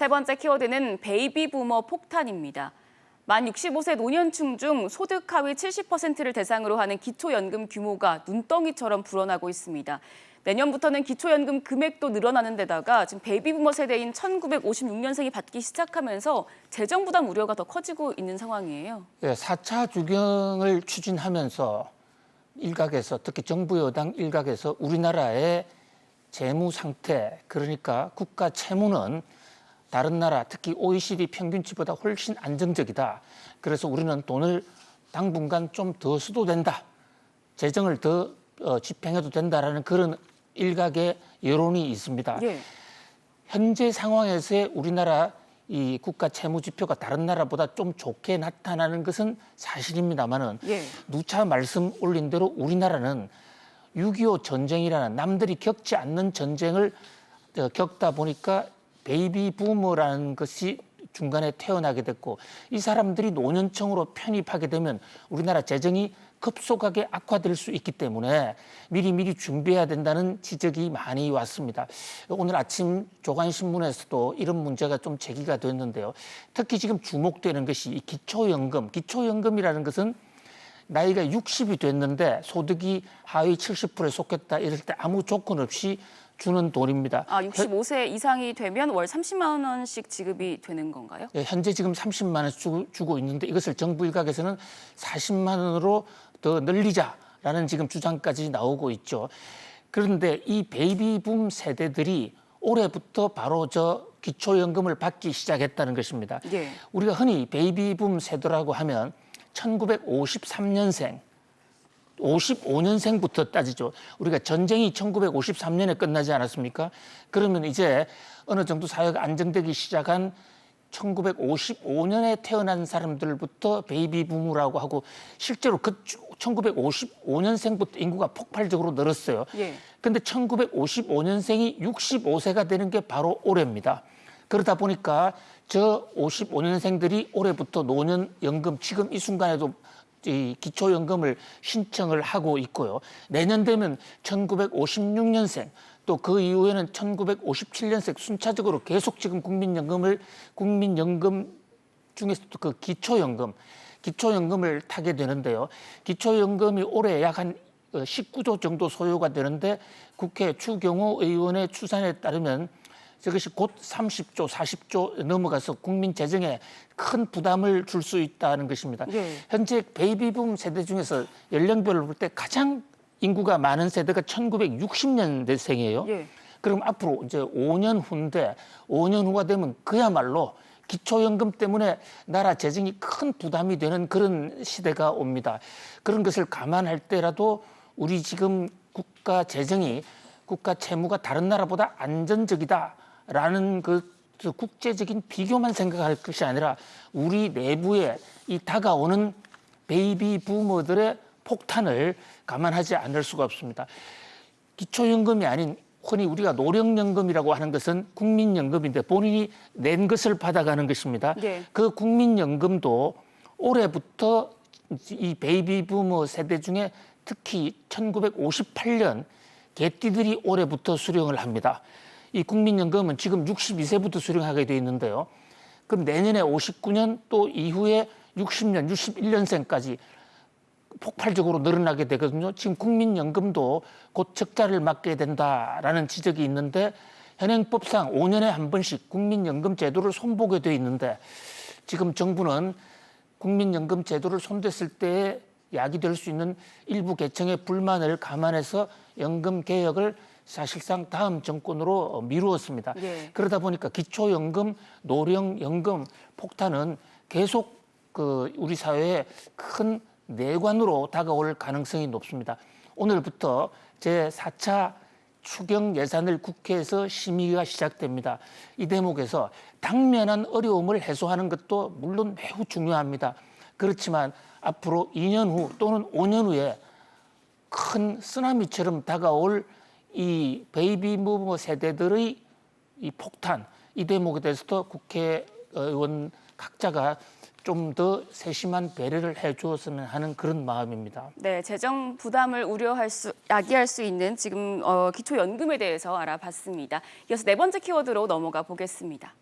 세 번째 키워드는 베이비 부머 폭탄입니다. 만 65세 노년층 중 소득 하위 70%를 대상으로 하는 기초연금 규모가 눈덩이처럼 불어나고 있습니다. 내년부터는 기초연금 금액도 늘어나는 데다가 지금 베이비부머 세대인 1956년생이 받기 시작하면서 재정 부담 우려가 더 커지고 있는 상황이에요. 네, 4차 주경을 추진하면서 일각에서 특히 정부 여당 일각에서 우리나라의 재무 상태, 그러니까 국가 채무는 다른 나라, 특히 OECD 평균치보다 훨씬 안정적이다. 그래서 우리는 돈을 당분간 좀 더 써도 된다. 재정을 더 집행해도 된다라는 그런 일각의 여론이 있습니다. 예. 현재 상황에서의 우리나라 이 국가 채무 지표가 다른 나라보다 좀 좋게 나타나는 것은 사실입니다만은 누차 말씀 올린 대로 우리나라는 6.25 전쟁이라는 남들이 겪지 않는 전쟁을 겪다 보니까 베이비 부머라는 것이 중간에 태어나게 됐고 이 사람들이 노년층으로 편입하게 되면 우리나라 재정이 급속하게 악화될 수 있기 때문에 미리미리 준비해야 된다는 지적이 많이 왔습니다. 오늘 아침 조간신문에서도 이런 문제가 좀 제기가 됐는데요. 특히 지금 주목되는 것이 이 기초연금. 기초연금이라는 것은 나이가 60이 됐는데 소득이 하위 70%에 속했다 이럴 때 아무 조건 없이 주는 돈입니다. 65세 이상이 되면 월 30만 원씩 지급이 되는 건가요? 네, 현재 지금 30만 원 주고 있는데 이것을 정부 일각에서는 40만 원으로 더 늘리자라는 지금 주장까지 나오고 있죠. 그런데 이 베이비붐 세대들이 올해부터 바로 저 기초연금을 받기 시작했다는 것입니다. 우리가 흔히 베이비붐 세대라고 하면 1953년생, 55년생부터 따지죠. 우리가 전쟁이 1953년에 끝나지 않았습니까? 그러면 이제 어느 정도 사회가 안정되기 시작한 1955년에 태어난 사람들부터 베이비붐이라고 하고 실제로 그 1955년생부터 인구가 폭발적으로 늘었어요. 그런데 1955년생이 65세가 되는 게 바로 올해입니다. 그러다 보니까 저 55년생들이 올해부터 노년연금 지금 이 순간에도 이 기초연금을 신청을 하고 있고요. 내년 되면 1956년생 또 그 이후에는 1957년생 순차적으로 계속 지금 국민연금 중에서도 그 기초연금을 타게 되는데요. 기초연금이 올해 약 한 19조 정도 소요가 되는데 국회 추경호 의원의 추산에 따르면 저것이 곧 30조, 40조 넘어가서 국민 재정에 큰 부담을 줄 수 있다는 것입니다. 현재 베이비붐 세대 중에서 연령별로 볼 때 가장 인구가 많은 세대가 1960년대생이에요. 그럼 앞으로 이제 5년 후인데 5년 후가 되면 그야말로 기초연금 때문에 나라 재정이 큰 부담이 되는 그런 시대가 옵니다. 그런 것을 감안할 때라도 우리 지금 국가 재정이 국가 채무가 다른 나라보다 안전적이다라는 그 국제적인 비교만 생각할 것이 아니라 우리 내부에 이 다가오는 베이비 부머들의 폭탄을 감안하지 않을 수가 없습니다. 기초연금이 아닌 흔히 우리가 노령연금이라고 하는 것은 국민연금인데 본인이 낸 것을 받아가는 것입니다. 그 국민연금도 올해부터 이 베이비 부머 세대 중에 특히 1958년 개띠들이 올해부터 수령을 합니다. 이 국민연금은 지금 62세부터 수령하게 돼 있는데요. 그럼 내년에 59년 또 이후에 60년, 61년생까지 폭발적으로 늘어나게 되거든요. 지금 국민연금도 곧 적자를 맞게 된다라는 지적이 있는데 현행법상 5년에 한 번씩 국민연금 제도를 손보게 돼 있는데 지금 정부는 국민연금 제도를 손댔을 때에 야기될 수 있는 일부 계층의 불만을 감안해서 연금 개혁을 사실상 다음 정권으로 미루었습니다. 그러다 보니까 기초연금, 노령연금 폭탄은 계속 우리 사회에 큰 내관으로 다가올 가능성이 높습니다. 오늘부터 제4차 추경 예산을 국회에서 심의가 시작됩니다. 이 대목에서 당면한 어려움을 해소하는 것도 물론 매우 중요합니다. 그렇지만 앞으로 2년 후 또는 5년 후에 큰 쓰나미처럼 다가올 이 베이비부머 세대들의 이 폭탄, 이 대목에 대해서도 국회의원 각자가 좀 더 세심한 배려를 해주었으면 하는 그런 마음입니다. 네, 재정 부담을 야기할 수 있는 지금 기초연금에 대해서 알아봤습니다. 이어서 네 번째 키워드로 넘어가 보겠습니다.